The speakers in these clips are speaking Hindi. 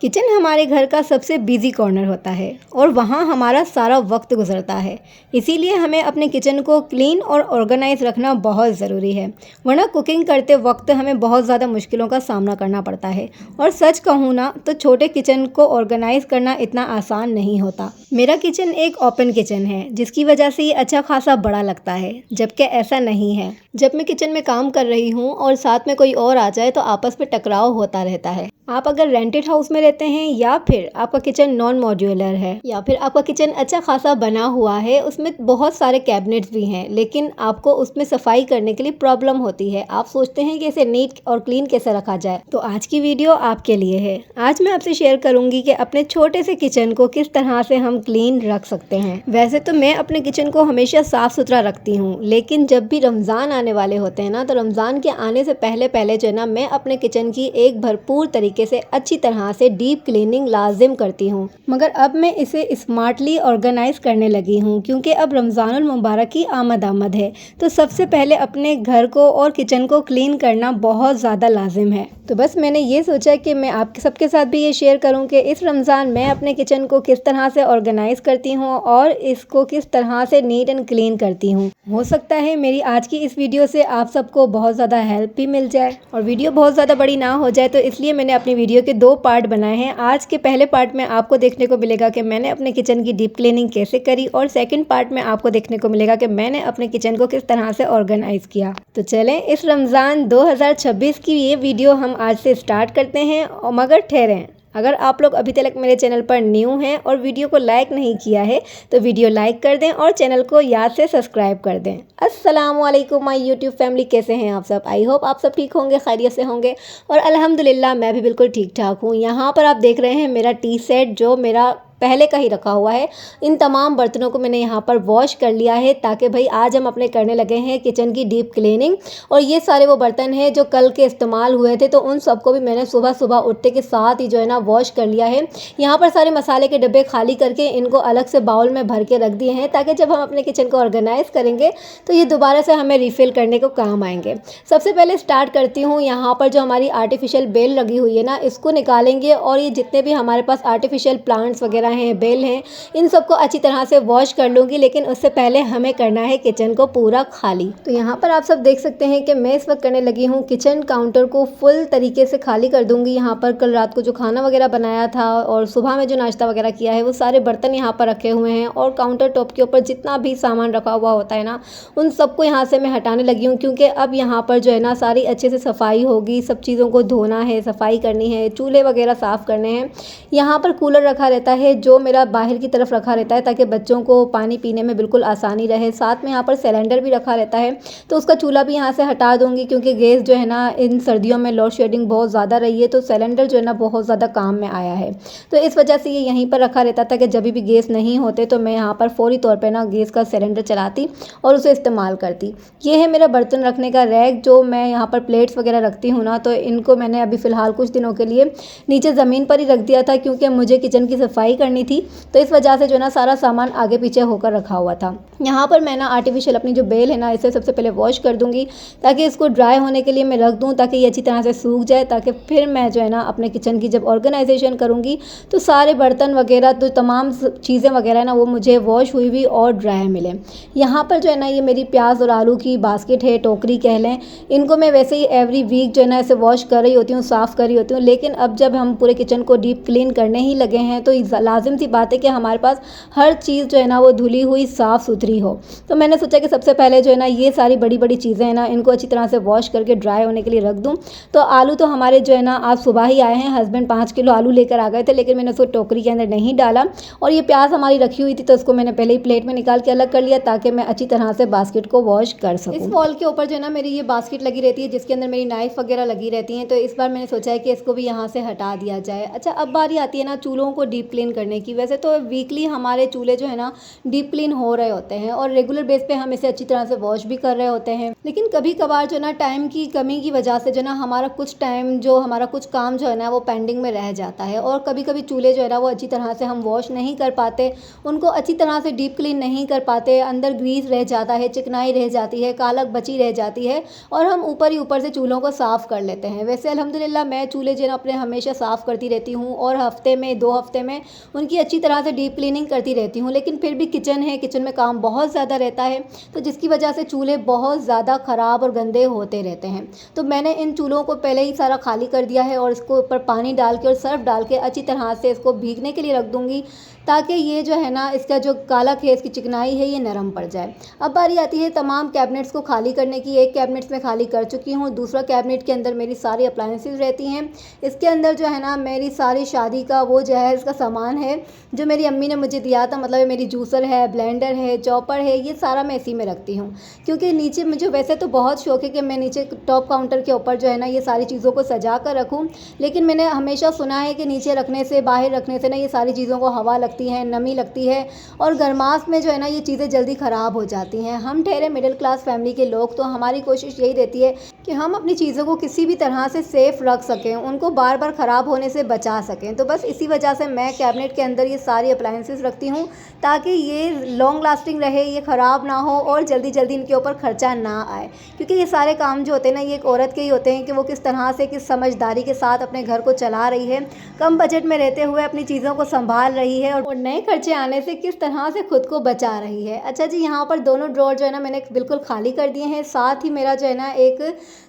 किचन हमारे घर का सबसे बिजी कॉर्नर होता है और वहाँ हमारा सारा वक्त गुजरता है। इसीलिए हमें अपने किचन को क्लीन और ऑर्गेनाइज रखना बहुत ज़रूरी है, वरना कुकिंग करते वक्त हमें बहुत ज़्यादा मुश्किलों का सामना करना पड़ता है। और सच कहूँ ना तो छोटे किचन को ऑर्गेनाइज करना इतना आसान नहीं होता। मेरा किचन एक ओपन किचन है, जिसकी वजह से ये अच्छा खासा बड़ा लगता है, जबकि ऐसा नहीं है। जब मैं किचन में काम कर रही हूँ और साथ में कोई और आ जाए तो आपस में टकराव होता रहता है। आप अगर रेंटेड हाउस में रहते हैं या फिर आपका किचन नॉन मॉड्यूलर है या फिर आपका किचन अच्छा खासा बना हुआ है, उसमें बहुत सारे कैबिनेट्स भी हैं, लेकिन आपको उसमें सफाई करने के लिए प्रॉब्लम होती है। आप सोचते हैं कि इसे नीट और क्लीन कैसे रखा जाए, तो आज की वीडियो आपके लिए है। आज मैं आपसे शेयर करूंगी कि अपने छोटे से किचन को किस तरह से हम क्लीन रख सकते हैं। वैसे तो मैं अपने किचन को हमेशा साफ सुथरा रखती हूँ, लेकिन जब भी रमज़ान आने वाले होते हैं ना, तो रमज़ान के आने से पहले पहले जो है ना, मैं अपने किचन की एक भरपूर तरीके से अच्छी तरह से डीप क्लीनिंग लाजिम करती हूँ। मगर अब मैं इसे स्मार्टली ऑर्गेनाइज करने लगी हूँ, क्योंकि अब रमज़ानुल मुबारक की आमद है, तो सबसे पहले अपने घर को और किचन को क्लीन करना बहुत ज़्यादा लाजिम है। तो बस मैंने ये सोचा कि मैं आप सबके साथ भी ये शेयर करूँ कि इस रमज़ान मैं अपने किचन को किस तरह से ऑर्गेनाइज करती हूँ और इसको किस तरह से नीट एंड क्लीन करती हूँ। हो सकता है मेरी आज की इस वीडियो से आप सबको बहुत ज़्यादा हेल्प भी मिल जाए और वीडियो बहुत ज़्यादा बड़ी ना हो जाए, तो इसलिए मैंने अपनी वीडियो के 2 पार्ट बनाए हैं। आज के पहले पार्ट में आपको देखने को मिलेगा कि मैंने अपने किचन की डीप क्लीनिंग कैसे करी, और सेकंड पार्ट में आपको देखने को मिलेगा कि मैंने अपने किचन को किस तरह से ऑर्गेनाइज किया। तो चलें, इस रमज़ान 2026 की ये वीडियो हम आज से स्टार्ट करते हैं। और मगर ठहरें, अगर आप लोग अभी तक मेरे चैनल पर न्यू हैं और वीडियो को लाइक नहीं किया है तो वीडियो लाइक कर दें और चैनल को याद से सब्सक्राइब कर दें। अस्सलामुअलैकुम माय यूट्यूब फैमिली, कैसे हैं आप सब? आई होप आप सब ठीक होंगे, खैरियत से होंगे। और अल्हम्दुलिल्लाह मैं भी बिल्कुल ठीक ठाक हूँ। यहाँ पर आप देख रहे हैं मेरा टी सेट, जो मेरा पहले का ही रखा हुआ है। इन तमाम बर्तनों को मैंने यहाँ पर वॉश कर लिया है, ताकि भाई आज हम अपने करने लगे हैं किचन की डीप क्लीनिंग। और ये सारे वो बर्तन हैं जो कल के इस्तेमाल हुए थे, तो उन सबको भी मैंने सुबह सुबह उठते के साथ ही जो है ना वॉश कर लिया है। यहाँ पर सारे मसाले के डब्बे खाली करके इनको अलग से बाउल में भर के रख दिए हैं, ताकि जब हम अपने किचन को ऑर्गेनाइज करेंगे तो ये दोबारा से हमें रिफ़िल करने को काम आएंगे। सबसे पहले स्टार्ट करती हूँ, यहाँ पर जो हमारी आर्टिफिशियल बेल लगी हुई है ना, इसको निकालेंगे और ये जितने भी हमारे पास आर्टिफिशियल प्लांट्स वगैरह हैं, बेल हैं, इन सबको अच्छी तरह से वॉश कर लूँगी। लेकिन उससे पहले हमें करना है किचन को पूरा खाली। तो यहाँ पर आप सब देख सकते हैं कि मैं इस वक्त करने लगी हूँ किचन काउंटर को फुल तरीके से खाली कर दूँगी। यहाँ पर कल रात को जो खाना वगैरह बनाया था और सुबह में जो नाश्ता वगैरह किया है, वो सारे बर्तन यहाँ पर रखे हुए हैं। और काउंटर टॉप के ऊपर जितना भी सामान रखा हुआ होता है ना, उन सबको यहाँ से मैं हटाने लगी हूँ, क्योंकि अब यहाँ पर जो है ना सारी अच्छे से सफाई होगी। सब चीज़ों को धोना है, सफाई करनी है, चूल्हे वगैरह साफ़ करने हैं। यहाँ पर कूलर रखा रहता है जो मेरा बाहर की तरफ रखा रहता है, ताकि बच्चों को पानी पीने में बिल्कुल आसानी रहे। साथ में यहाँ पर सिलेंडर भी रखा रहता है, तो उसका चूल्हा भी यहाँ से हटा दूँगी, क्योंकि गैस जो है ना इन सर्दियों में लोड शेडिंग बहुत ज़्यादा रही है, तो सिलेंडर जो है ना बहुत ज़्यादा काम में आया है। तो इस वजह से ये यहीं पर रखा रहता था कि जब भी गैस नहीं होते तो मैं यहाँ पर फौरी तौर पर ना गैस का सिलेंडर चलाती और उसे इस्तेमाल करती। ये है मेरा बर्तन रखने का रैक, जो मैं यहाँ पर प्लेट्स वगैरह रखती हूँ ना, तो इनको मैंने अभी फ़िलहाल कुछ दिनों के लिए नीचे ज़मीन पर ही रख दिया था, क्योंकि मुझे किचन की सफाई करनी थी। तो इस वजह से जो ना सारा सामान आगे पीछे होकर रखा हुआ था। यहाँ पर मैं ना आर्टिफिशियल अपनी जो बेल है ना, इसे सबसे पहले वॉश कर दूंगी, ताकि इसको ड्राई होने के लिए मैं रख दूँ, ताकि ये अच्छी तरह से सूख जाए, ताकि फिर मैं जो है ना अपने किचन की जब ऑर्गेनाइजेशन करूँगी तो सारे बर्तन वगैरह, तो तमाम चीज़ें वगैरह ना वो मुझे वॉश हुई हुई और ड्राई मिले। यहाँ पर जो है ना ये मेरी प्याज और आलू की बास्केट है, टोकरी कह लें। इनको मैं वैसे ही एवरी वीक जो है ना इसे वॉश कर रही होती हूँ, साफ़ कर रही होती हूँ। लेकिन अब जब हम पूरे किचन को डीप क्लीन करने ही लगे हैं, तो लाजिम सी बात है कि हमारे पास हर चीज़ जो है ना वो धुली हुई साफ़ सुथरी हो। तो मैंने सोचा कि सबसे पहले जो है ना ये सारी बड़ी बड़ी चीज़ें हैं ना, इनको अच्छी तरह से वॉश करके ड्राई होने के लिए रख दूँ। तो आलू तो हमारे जो है ना आज सुबह ही आए हैं, हस्बैंड 5 किलो आलू लेकर आ गए थे, लेकिन मैंने उसको टोकरी के अंदर नहीं डाला। और ये प्याज हमारी रखी हुई थी, तो उसको मैंने पहले ही प्लेट में निकाल के अलग कर लिया, ताकि मैं अच्छी तरह से बास्केट को वॉश कर सकूँ। इस वॉल के ऊपर जो है ना मेरी ये बास्केट लगी रहती है, जिसके अंदर मेरी नाइफ वगैरह लगी रहती हैं। तो इस बार मैंने सोचा है कि इसको भी यहाँ से हटा दिया जाए। अच्छा, अब बारी आती है ना चूल्हों को डीप क्लीन करने की। वैसे तो वीकली हमारे चूल्हे जो है ना डीप क्लीन हो रहे होते हैं और रेगुलर बेस पे हम इसे अच्छी तरह से वॉश भी कर रहे होते हैं। लेकिन कभी कभार जो है ना टाइम की कमी की वजह से जो है ना हमारा कुछ टाइम जो हमारा कुछ काम जो है ना वो पेंडिंग में रह जाता है और कभी कभी चूल्हे जो है ना वो अच्छी तरह से हम वॉश नहीं कर पाते, उनको अच्छी तरह से डीप क्लीन नहीं कर पाते, अंदर ग्रीस रह जाता है, चिकनाई रह जाती है, कालक बची रह जाती है और हम ऊपर ही ऊपर से चूल्हों को साफ़ कर लेते हैं। वैसे अल्हम्दुलिल्लाह मैं चूल्हे जो है ना अपने हमेशा साफ़ करती रहती हूँ और हफ्ते में 2 हफ्ते में उनकी अच्छी तरह से डीप क्लीनिंग करती रहती हूँ। लेकिन फिर भी किचन है, किचन में काम बहुत ज़्यादा रहता है, तो जिसकी वजह से चूल्हे बहुत ज़्यादा ख़राब और गंदे होते रहते हैं। तो मैंने इन चूल्हों को पहले ही सारा खाली कर दिया है और इसको ऊपर पानी डाल के और सर्फ़ डाल के अच्छी तरह से इसको भीगने के लिए रख दूँगी, ताकि ये जो है ना इसका जो कालक है, इसकी चिकनाई है, ये नरम पड़ जाए। अब बारी आती है तमाम कैबिनेट्स को खाली करने की। एक कैबिनेट्स में खाली कर चुकी हूँ, दूसरा कैबिनेट के अंदर मेरी सारी अप्लायंसेस रहती हैं। इसके अंदर जो है ना मेरी सारी शादी का वो जहेज़ का सामान है जो मेरी अम्मी ने मुझे दिया था, मतलब मेरी जूसर है, ब्लेंडर है, चॉपर है, ये सारा मैं इसी में रखती हूँ। क्योंकि नीचे मुझे वैसे तो बहुत शौक है कि मैं नीचे टॉप काउंटर के ऊपर जो है ना ये सारी चीज़ों को सजा कर रखूँ, लेकिन मैंने हमेशा सुना है कि नीचे रखने से, बाहर रखने से ना ये सारी चीज़ों को हवा लगती है, नमी लगती है और गर्माश में जो है ना ये चीज़ें जल्दी ख़राब हो जाती हैं। हम ठहरे मिडिल क्लास फैमिली के लोग, तो हमारी कोशिश यही रहती है कि हम अपनी चीज़ों को किसी भी तरह से सेफ़ रख सकें, उनको बार बार ख़राब होने से बचा सकें। तो बस इसी वजह से मैं कैबिनेट के अंदर ये सारी अप्लायंसेस रखती हूँ, ताकि ये लॉन्ग लास्टिंग रहे, ये ख़राब ना हो और जल्दी जल्दी इनके ऊपर ख़र्चा ना आए। क्योंकि ये सारे काम जो होते हैं ना ये एक औरत के ही होते हैं कि वो किस तरह से, किस समझदारी के साथ अपने घर को चला रही है, कम बजट में रहते हुए अपनी चीज़ों को संभाल रही है और नए खर्चे आने से किस तरह से खुद को बचा रही है। अच्छा जी, यहाँ पर दोनों ड्रॉर जो है ना मैंने बिल्कुल खाली कर दिए हैं। साथ ही मेरा जो है ना एक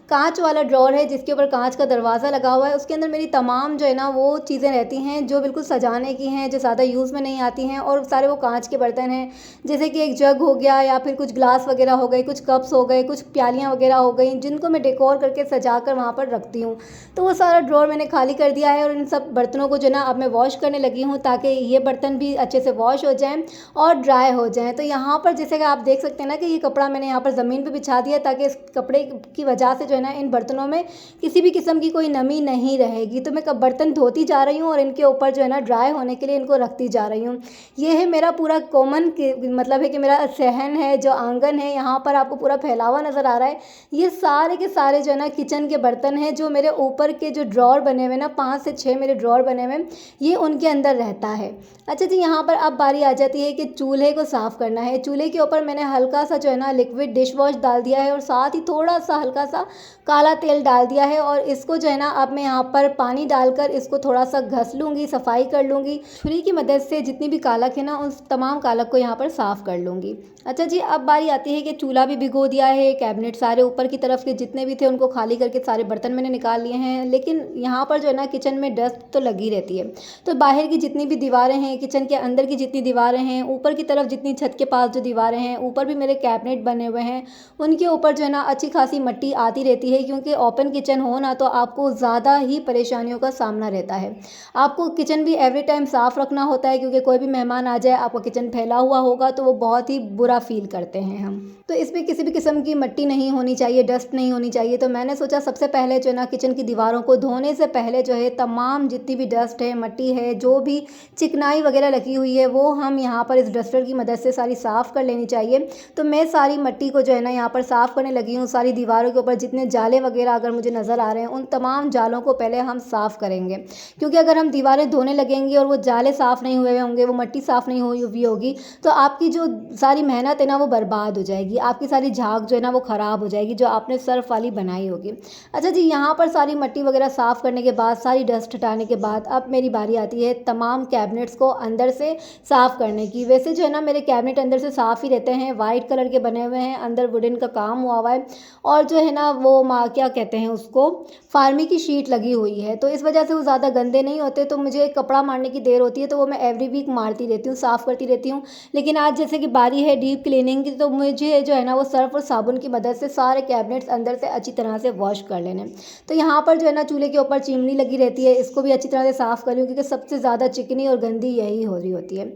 कांच वाला ड्रॉर है जिसके ऊपर कांच का दरवाज़ा लगा हुआ है। उसके अंदर मेरी तमाम जो है ना वो चीज़ें रहती हैं जो बिल्कुल सजाने की हैं, जो ज़्यादा यूज़ में नहीं आती हैं और सारे वो कांच के बर्तन हैं। जैसे कि एक जग हो गया या फिर कुछ ग्लास वगैरह हो गए, कुछ कप्स हो गए, कुछ प्यालियाँ वगैरह हो गई, जिनको मैं डेकोर करके सजा कर वहाँ पर रखती हूँ। तो वो सारा ड्रॉर मैंने खाली कर दिया है और इन सब बर्तनों को जो है ना अब मैं वॉश करने लगी हूँ, ताकि ये बर्तन भी अच्छे से वॉश हो जाएँ और ड्राई हो जाएँ। तो यहाँ पर जैसे कि आप देख सकते हैं ना कि ये कपड़ा मैंने यहाँ पर ज़मीन पर बिछा दिया, ताकि इस कपड़े की वजह से जो है ना इन बर्तनों में किसी भी किस्म की कोई नमी नहीं रहेगी। तो मैं बर्तन धोती जा रही हूँ और इनके ऊपर जो है ना ड्राई होने के लिए इनको रखती जा रही हूँ। ये है मेरा पूरा कॉमन मतलब है कि मेरा सहन है, जो आंगन है, यहाँ पर आपको पूरा फैलावा नज़र आ रहा है। ये सारे के सारे जो है ना किचन के बर्तन हैं, जो मेरे ऊपर के जो ड्रॉर बने हुए ना 5 से 6 मेरे ड्रॉर बने हुए, ये उनके अंदर रहता है। अच्छा जी, यहाँ पर अब बारी आ जाती है कि चूल्हे को साफ़ करना है। चूल्हे के ऊपर मैंने हल्का सा जो है ना लिक्विड डिश वॉश डाल दिया है और साथ ही थोड़ा सा हल्का सा काला तेल डाल दिया है और इसको जो है ना अब मैं यहाँ पर पानी डालकर इसको थोड़ा सा घस लूँगी, सफाई कर लूँगी। छुरी की मदद से जितनी भी कालक है ना उस तमाम कालक को यहाँ पर साफ़ कर लूँगी। अच्छा जी, अब बारी आती है कि चूल्हा भी भिगो दिया है, कैबिनेट सारे ऊपर की तरफ के जितने भी थे उनको खाली करके सारे बर्तन मैंने निकाल लिए हैं। लेकिन यहाँ पर जो है ना किचन में डस्ट तो लगी रहती है, तो बाहर की जितनी भी दीवारें हैं, किचन के अंदर की जितनी दीवारें हैं, ऊपर की तरफ जितनी छत के पास जो दीवारें हैं, ऊपर भी मेरे कैबिनेट बने हुए हैं, उनके ऊपर जो है ना अच्छी खासी मिट्टी आती रहती है। क्योंकि ओपन किचन हो ना तो आपको ज़्यादा ही परेशानियों का सामना रहता है। आपको किचन भी एवरी टाइम साफ़ रखना होता है, क्योंकि कोई भी मेहमान आ जाए, आपका किचन फैला हुआ होगा तो वो बहुत ही बुरा फील करते हैं हम। तो इसमें किसी भी किस्म की मिट्टी नहीं होनी चाहिए, डस्ट नहीं होनी चाहिए। तो मैंने सोचा सबसे पहले जो है ना किचन की दीवारों को धोने से पहले जो है तमाम जितनी भी डस्ट है, मिट्टी है, जो भी चिकनाई वगैरह लगी हुई है, वो हम यहाँ पर इस डस्टर की मदद से सारी साफ़ कर लेनी चाहिए। तो मैं सारी मिट्टी को जो है ना यहाँ पर साफ़ करने लगी हूँ। सारी दीवारों के ऊपर जितने जाले वगैरह अगर मुझे नज़र आ रहे हैं, उन तमाम जालों को पहले हम साफ़ करेंगे। क्योंकि अगर हम दीवारें धोने लगेंगे और वो जाले साफ़ नहीं हुए होंगे, वो मिट्टी साफ़ नहीं हुई होगी, तो आपकी जो सारी मेहनत है ना वो बर्बाद हो जाएगी। आपकी सारी झाग जो है ना वो ख़राब हो जाएगी, जो आपने सर्फ वाली बनाई होगी। अच्छा जी, यहाँ पर सारी मिट्टी वगैरह साफ़ करने के बाद, सारी डस्ट हटाने के बाद, अब मेरी बारी आती है तमाम कैबिनेट्स को अंदर से साफ़ करने की। वैसे जो है ना मेरे कैबिनेट अंदर से साफ़ ही रहते हैं, वाइट कलर के बने हुए हैं, अंदर वुडन का काम हुआ है और जो है ना वो क्या कहते हैं उसको, फार्मी की शीट लगी हुई है, तो इस वजह से वो ज़्यादा गंदे नहीं होते। तो मुझे कपड़ा मारने की देर होती है तो वो मैं एवरी वीक मारती रहती हूँ, साफ़ करती रहती हूँ। लेकिन आज जैसे कि बारी है डीप क्लीनिंग की, तो मुझे जो है ना वो सर्फ और साबुन की मदद से सारे कैबिनेट्स अंदर से अच्छी तरह से वॉश कर लेने। तो यहाँ पर जो है ना चूल्हे के ऊपर चिमनी लगी रहती है, इसको भी अच्छी तरह से साफ़ कर लूँ, क्योंकि सबसे ज़्यादा चिकनी और गंदी यही हो रही होती है।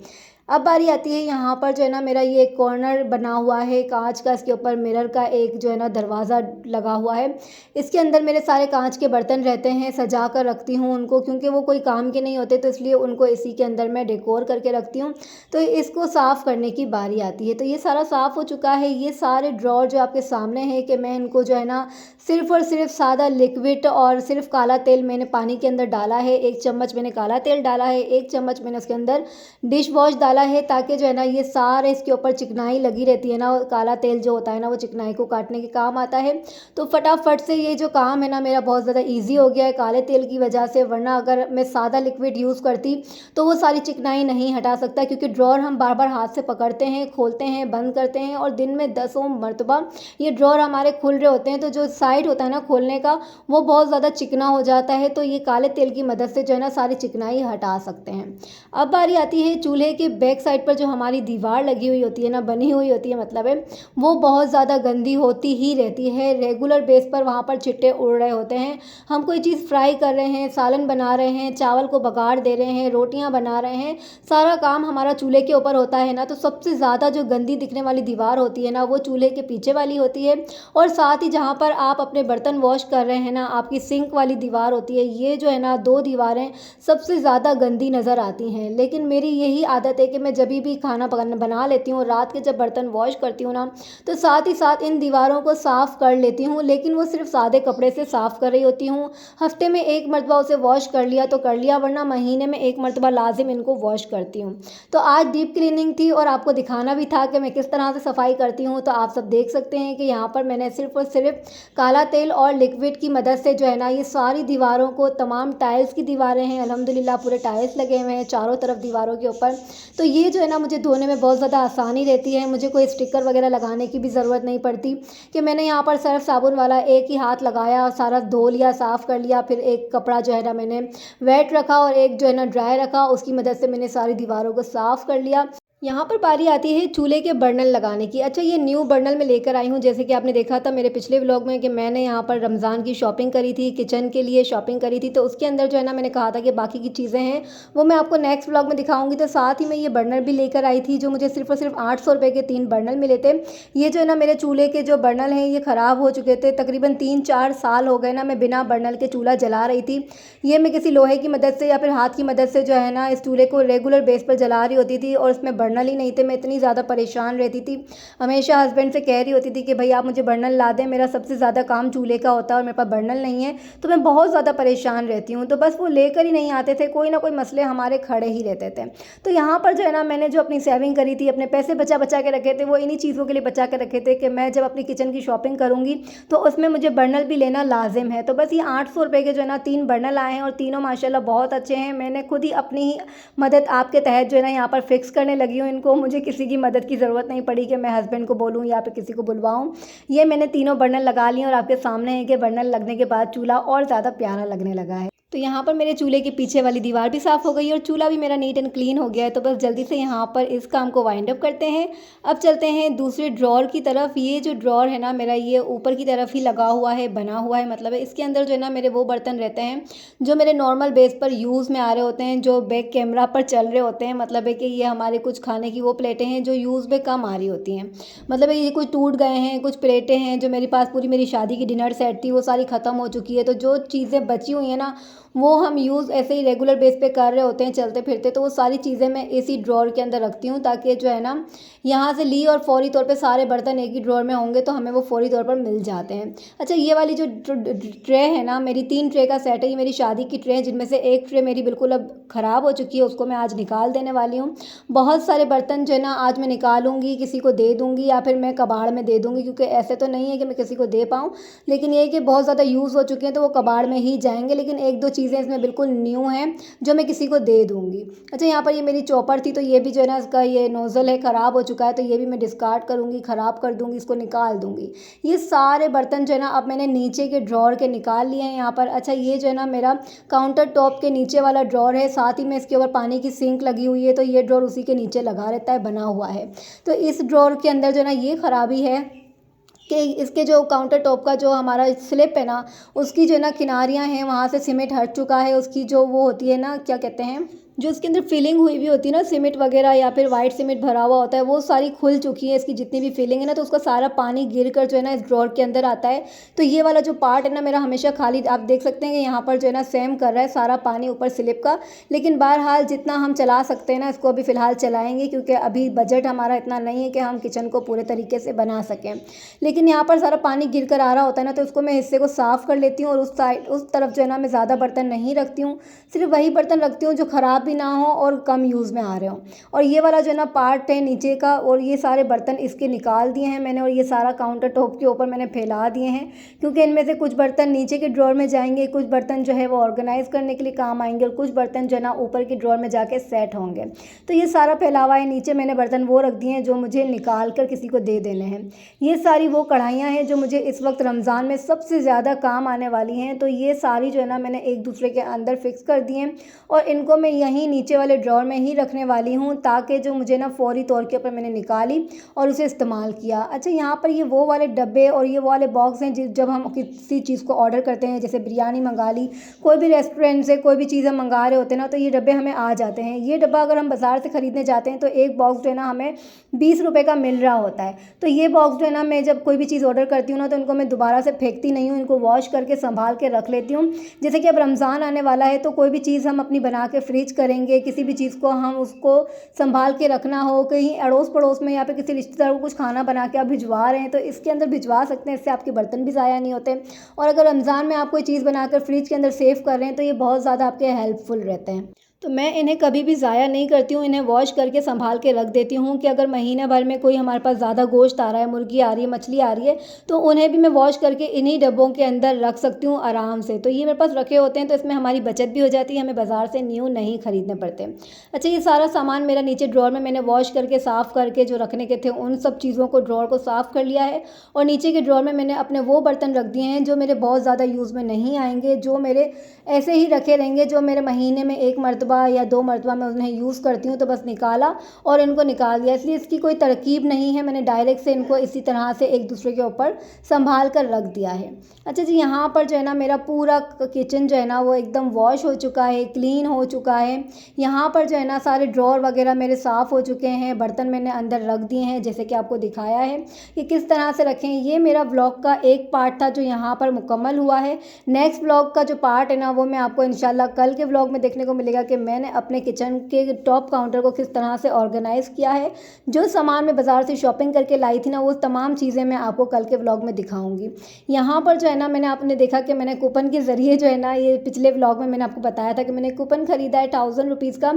अब बारी आती है यहाँ पर जो है ना मेरा ये कॉर्नर बना हुआ है कांच का, इसके ऊपर मिरर का एक जो है ना दरवाज़ा लगा हुआ है। इसके अंदर मेरे सारे कांच के बर्तन रहते हैं, सजा कर रखती हूँ उनको, क्योंकि वो कोई काम के नहीं होते तो इसलिए उनको इसी के अंदर मैं डेकोर करके रखती हूँ। तो इसको साफ़ करने की बारी आती है। तो ये सारा साफ़ हो चुका है। ये सारे ड्रॉर जो आपके सामने है कि मैं इनको जो है ना सिर्फ़ और सिर्फ सादा लिक्विड और सिर्फ काला तेल मैंने पानी के अंदर डाला है। 1 चम्मच मैंने काला तेल डाला है, 1 चम्मच मैंने उसके अंदर डिश वॉश डाला है, ताकि जो है ना ये सारे इसके ऊपर चिकनाई लगी रहती है ना, और काला तेल जो होता है ना वो चिकनाई को काटने के काम आता है। तो फटाफट से ये जो काम है ना मेरा बहुत ज़्यादा ईजी हो गया है काले तेल की वजह से, वरना अगर मैं सादा लिक्विड यूज़ करती तो वो सारी चिकनाई नहीं हटा सकता, क्योंकि ड्रॉर हम बार बार हाथ से पकड़ते हैं, खोलते हैं, बंद करते हैं और दिन में 10 मरतबा ये ड्रॉर हमारे खुल रहे होते हैं। तो जो साइड होता है ना खोलने का वो बहुत ज़्यादा चिकना हो जाता है। तो ये काले तेल की मदद से जो है ना सारी चिकनाई हटा सकते हैं। अब बारी आती है चूल्हे के बैक साइड पर जो हमारी दीवार लगी हुई होती है ना, बनी हुई होती है मतलब है, वो बहुत ज़्यादा गंदी होती ही रहती है। रेगुलर बेस पर वहाँ पर छिट्टे उड़ रहे होते हैं। हम कोई चीज़ फ्राई कर रहे हैं, सालन बना रहे हैं, चावल को बघाड़ दे रहे हैं, रोटियाँ बना रहे हैं, सारा काम हमारा चूल्हे के ऊपर होता है ना। तो सबसे ज़्यादा जो गंदी दिखने वाली दीवार होती है ना वो चूल्हे के पीछे वाली होती है। और साथ ही जहाँ पर आप अपने बर्तन वॉश कर रहे हैं ना, आपकी सिंक वाली दीवार होती है। ये जो है ना 2 दीवारें सबसे ज़्यादा गंदी नज़र आती हैं। लेकिन मेरी यही आदत है कि मैं जब भी खाना बना लेती हूँ, रात के जब बर्तन वॉश करती हूँ ना, तो साथ ही साथ इन दीवारों को साफ़ कर लेती हूँ। लेकिन वो सिर्फ सादे कपड़े से साफ़ कर रही होती हूँ। हफ्ते में 1 मरतबा उसे वॉश कर लिया तो कर लिया, वरना महीने में 1 मरतबा लाजिम इनको वॉश करती हूँ। तो आज डीप क्लीनिंग थी और आपको दिखाना भी था कि मैं किस तरह से सफाई करती हूँ। तो आप सब देख सकते हैं कि यहाँ पर मैंने सिर्फ और सिर्फ काला तेल और लिक्विड की मदद से जो है ना ये सारी दीवारों को, तमाम टाइल्स की दीवारें हैं अल्हम्दुलिल्लाह, पूरे टाइल्स लगे हुए हैं चारों तरफ दीवारों के ऊपर। तो ये जो है ना मुझे धोने में बहुत ज़्यादा आसानी रहती है। मुझे कोई स्टिकर वगैरह लगाने की भी ज़रूरत नहीं पड़ती कि मैंने यहाँ पर सर्फ साबुन वाला एक ही हाथ लगाया और सारा धो लिया, साफ़ कर लिया, फिर एक कपड़ा जो है ना मैंने वेट रखा और एक जो है ना ड्राई रखा, उसकी मदद से मैंने सारी दीवारों को साफ़ कर लिया। यहाँ पर बारी आती है चूल्हे के बर्नल लगाने की। अच्छा, ये न्यू बर्नल मैं लेकर आई हूँ। जैसे कि आपने देखा था मेरे पिछले व्लॉग में कि मैंने यहाँ पर रमज़ान की शॉपिंग करी थी, किचन के लिए शॉपिंग करी थी। तो उसके अंदर जो है ना मैंने कहा था कि बाकी की चीज़ें हैं वो मैं आपको नेक्स्ट व्लॉग में दिखाऊंगी। तो साथ ही मैं ये बर्नल भी लेकर आई थी, जो मुझे सिर्फ और सिर्फ 800 रुपये के 3 बर्नल मिले थे। ये जो है ना मेरे चूल्हे के जो बर्नल हैं ये ख़राब हो चुके थे। तकरीबन 3-4 साल हो गए ना मैं बिना बर्नल के चूल्हा जला रही थी। ये मैं किसी लोहे की मदद से या फिर हाथ की मदद से जो है ना इस चूल्हे को रेगुलर बेस पर जला रही होती थी, और इसमें बर्नल ही नहीं थे। मैं इतनी ज़्यादा परेशान रहती थी, हमेशा हस्बैंड से कह रही होती थी कि भाई आप मुझे बर्नल ला दें, मेरा सबसे ज़्यादा काम चूल्हे का होता है और मेरे पास बर्नल नहीं है। तो मैं बहुत ज़्यादा परेशान रहती हूँ। तो बस वो लेकर ही नहीं आते थे, कोई ना कोई मसले हमारे खड़े ही रहते थे। तो यहाँ पर जो है ना मैंने जो अपनी सेविंग करी थी, अपने पैसे बचा बचा के रखे थे, वो इन्हीं चीज़ों के लिए बचा के रखे थे कि मैं जब अपनी किचन की शॉपिंग करूँगी तो उसमें मुझे बर्नल भी लेना लाजिम है। तो बस ये 800 रुपये के जो है ना 3 बर्नल आए हैं और तीनों माशाल्लाह बहुत अच्छे हैं। मैंने खुद ही अपनी ही मदद आपके तहत जो है ना यहाँ पर फिक्स करने लगी हूँ इनको। मुझे किसी की मदद की ज़रूरत नहीं पड़ी कि मैं हस्बैंड को बोलूँ या फिर किसी को बुलवाऊँ। ये मैंने तीनों बर्नल लगा लिए और आपके सामने है कि बर्नल लगने के बाद चूल्हा और ज़्यादा प्यारा लगने लगा है। तो यहाँ पर मेरे चूल्हे के पीछे वाली दीवार भी साफ़ हो गई और चूल्हा भी मेरा नीट एंड क्लीन हो गया है। तो बस जल्दी से यहाँ पर इस काम को वाइंड अप करते हैं। अब चलते हैं दूसरे ड्रॉर की तरफ। ये जो ड्रॉर है ना मेरा, ये ऊपर की तरफ ही लगा हुआ है, बना हुआ है मतलब है। इसके अंदर जो है ना मेरे वो बर्तन रहते हैं जो मेरे नॉर्मल बेस पर यूज़ में आ रहे होते हैं, जो बैक कैमरा पर चल रहे होते हैं। मतलब है कि ये हमारे कुछ खाने की वो प्लेटें हैं जो यूज़ में कम आ रही होती हैं। मतलब है ये कुछ टूट गए हैं, कुछ प्लेटें हैं जो मेरे पास पूरी मेरी शादी की डिनर सेट थी वो सारी ख़त्म हो चुकी है। तो जो चीज़ें बची हुई हैं ना वो हम यूज़ ऐसे ही रेगुलर बेस पे कर रहे होते हैं चलते फिरते। तो वो सारी चीज़ें मैं इसी ड्रॉर के अंदर रखती हूँ, ताकि जो है ना यहाँ से ली और फौरी तौर पे सारे बर्तन एक ही ड्रॉर में होंगे तो हमें वो फौरी तौर पर मिल जाते हैं। अच्छा, ये वाली जो ट्रे है ना, मेरी 3 ट्रे का सेट है। ये मेरी शादी की ट्रे है, जिनमें से एक ट्रे मेरी बिल्कुल अब ख़राब हो चुकी है, उसको मैं आज निकाल देने वाली हूँ। बहुत सारे बर्तन जो है ना आज मैं निकालूंगी, किसी को दे दूँगी या फिर मैं कबाड़ में दे दूँगी, क्योंकि ऐसे तो नहीं है कि मैं किसी को दे पाऊँ, लेकिन ये कि बहुत ज़्यादा यूज़ हो चुके हैं तो वो कबाड़ में ही जाएंगे। लेकिन 1-2 चीज़ें इसमें बिल्कुल न्यू हैं जो मैं किसी को दे दूँगी। अच्छा, यहाँ पर ये मेरी चॉपर थी, तो ये भी जो है ना इसका ये नोज़ल है ख़राब हो चुका है, तो ये भी मैं डिस्कार्ड करूँगी, ख़राब कर दूँगी, इसको निकाल दूँगी। ये सारे बर्तन जो है ना अब मैंने नीचे के ड्रॉर के निकाल लिए हैं यहाँ पर। अच्छा, ये जो है ना मेरा काउंटर टॉप के नीचे वाला ड्रॉर है, साथ ही में इसके ऊपर पानी की सिंक लगी हुई है, तो ये ड्रॉर उसी के नीचे लगा रहता है, बना हुआ है। तो इस ड्रॉर के अंदर जो है ना ये ख़राबी है कि इसके जो काउंटर टॉप का जो हमारा स्लिप है ना, उसकी जो है ना किनारियाँ हैं वहाँ से सीमेंट हट चुका है। उसकी जो वो होती है ना, क्या कहते हैं, जो इसके अंदर फिलिंग हुई हुई होती है ना सीमेंट वगैरह या फिर वाइट सीमेंट भरा हुआ होता है, वो सारी खुल चुकी है। इसकी जितनी भी फिलिंग है ना, तो उसका सारा पानी गिर कर जो है ना इस ड्रॉर के अंदर आता है। तो ये वाला जो पार्ट है ना मेरा हमेशा खाली, आप देख सकते हैं कि यहाँ पर जो है ना सेम कर रहा है सारा पानी ऊपर स्लिप का। लेकिन बहरहाल जितना हम चला सकते हैं ना, इसको अभी फ़िलहाल चलाएंगे, क्योंकि अभी बजट हमारा इतना नहीं है कि हम किचन को पूरे तरीके से बना सकें। लेकिन यहाँ पर सारा पानी गिर कर आ रहा होता है ना, तो उसको मैं हिस्से को साफ़ कर लेती हूँ और उस साइड उस तरफ जो है ना मैं ज़्यादा बर्तन नहीं रखती हूँ। सिर्फ वही बर्तन रखती हूँ जो ख़राब भी ना हो और कम यूज़ में आ रहे हों। और ये वाला जो है ना पार्ट है नीचे का, और ये सारे बर्तन इसके निकाल दिए हैं मैंने, और ये सारा काउंटर टॉप के ऊपर मैंने फैला दिए हैं, क्योंकि इनमें से कुछ बर्तन नीचे के ड्रॉर में जाएंगे, कुछ बर्तन जो है वो ऑर्गेनाइज़ करने के लिए काम आएंगे, और कुछ बर्तन जो है ना ऊपर के ड्रॉर में जाके सेट होंगे। तो ये सारा फैलावा है। नीचे मैंने बर्तन वो रख दिए हैं जो मुझे निकाल कर किसी को दे देने हैं। ये सारी वो कढ़ाइयाँ हैं जो मुझे इस वक्त रमज़ान में सबसे ज़्यादा काम आने वाली हैं। तो ये सारी जो है ना मैंने एक दूसरे के अंदर फिक्स कर दी हैं, और इनको मैं यहीं नीचे वाले ड्रॉर में ही रखने वाली हूँ, ताकि जो मुझे ना फ़ौरी तौर के ऊपर मैंने निकाली और उसे इस्तेमाल किया। अच्छा, यहाँ पर ये वो वाले डब्बे और ये वो वाले बॉक्स हैं जब हम किसी चीज़ को ऑर्डर करते हैं, जैसे बिरयानी मंगा ली, कोई भी रेस्टोरेंट से कोई भी चीज़ हम मंगा रहे होते हैं ना, तो ये डब्बे हमें आ जाते हैं। ये डब्बा अगर हम बाज़ार से ख़रीदने जाते हैं तो एक बॉक्स जो है ना हमें 20 रुपये का मिल रहा होता है। तो ये बॉक्स जो है ना, मैं जब कोई भी चीज़ ऑर्डर करती हूँ ना, तो इनको मैं दोबारा से फेंकती नहीं हूँ, इनको वॉश करके संभाल के रख लेती हूँ। जैसे कि अब रमज़ान आने वाला है, तो कोई भी चीज़ हम अपनी बना के फ्रीज करेंगे, किसी भी चीज़ को हम उसको संभाल के रखना हो, कहीं अड़ोस पड़ोस में या फिर किसी रिश्तेदार को कुछ खाना बना के आप भिजवा रहे हैं, तो इसके अंदर भिजवा सकते हैं। इससे आपके बर्तन भी ज़ाया नहीं होते। और अगर रमज़ान में आप कोई चीज़ बनाकर फ्रिज के अंदर सेव कर रहे हैं, तो ये बहुत ज़्यादा आपके हेल्पफुल रहते हैं। तो मैं इन्हें कभी भी ज़ाया नहीं करती हूँ, इन्हें वॉश करके संभाल के रख देती हूँ कि अगर महीने भर में कोई हमारे पास ज़्यादा गोश्त आ रहा है, मुर्गी आ रही है, मछली आ रही है, तो उन्हें भी मैं वॉश करके इन्हीं डब्बों के अंदर रख सकती हूँ आराम से। तो ये मेरे पास रखे होते हैं, तो इसमें हमारी बचत भी हो जाती है, हमें बाज़ार से न्यू नहीं खरीदने पड़ते। अच्छा, ये सारा सामान मेरा नीचे ड्रॉर में मैंने वॉश करके साफ़ करके जो रखने के थे उन सब चीज़ों को, ड्रॉर को साफ़ कर लिया है। और नीचे के ड्रॉर में मैंने अपने वो बर्तन रख दिए हैं जो मेरे बहुत ज़्यादा यूज़ में नहीं आएंगे, जो मेरे ऐसे ही रखे रहेंगे, जो मेरे महीने में 1 मरतबा या 2 मरतबा मैं उन्हें यूज़ करती हूँ। तो बस निकाला और इनको निकाल दिया, इसलिए इसकी कोई तरकीब नहीं है, मैंने डायरेक्ट से इनको इसी तरह से एक दूसरे के ऊपर संभाल कर रख दिया है। अच्छा जी, यहाँ पर जो है ना मेरा पूरा किचन जो है ना वो एकदम वॉश हो चुका है, क्लीन हो चुका है। यहाँ पर जो है ना सारे ड्रॉर वगैरह मेरे साफ़ हो चुके हैं, बर्तन मैंने अंदर रख दिए हैं, जैसे कि आपको दिखाया है कि किस तरह से रखें। ये मेरा व्लॉग का एक पार्ट था जो यहाँ पर मुकम्मल हुआ है। नेक्स्ट व्लॉग का जो पार्ट है ना, वो मैं आपको इंशाल्लाह कल के व्लॉग में देखने को मिलेगा कि मैंने अपने किचन के टॉप काउंटर को किस तरह से ऑर्गेनाइज़ किया है। जो सामान मैं बाज़ार से शॉपिंग करके लाई थी ना, वो तमाम चीज़ें मैं आपको कल के व्लॉग में दिखाऊंगी। यहाँ पर जो है ना मैंने आपने देखा कि मैंने कूपन के ज़रिए जो है ना, ये पिछले व्लॉग में मैंने आपको बताया था कि मैंने कूपन ख़रीदा है 1000 रुपीज़ का।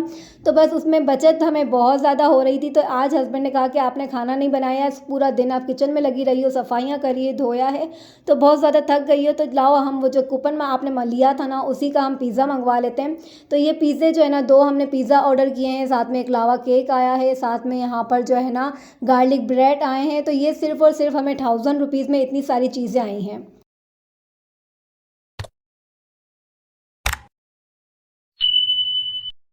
तो बस उसमें बचत हमें बहुत ज़्यादा हो रही थी। तो आज हस्बैंड ने कहा कि आपने खाना नहीं बनाया, पूरा दिन आप किचन में लगी रही हो, सफाइयाँ करिए, धोया है, तो बहुत ज़्यादा थक गई हो, तो लाओ हम वो जो कूपन में आपने लिया था ना, उसी का हम पिज़्ज़ा मंगवा लेते हैं। तो ये पिज़्ज़े जो है ना 2 हमने पिज़्ज़ा ऑर्डर किए हैं, साथ में एक लावा केक आया है, साथ में यहाँ पर जो है ना गार्लिक ब्रेड आए हैं। तो ये सिर्फ़ और सिर्फ हमें 1000 रुपीज़ में इतनी सारी चीज़ें आई हैं।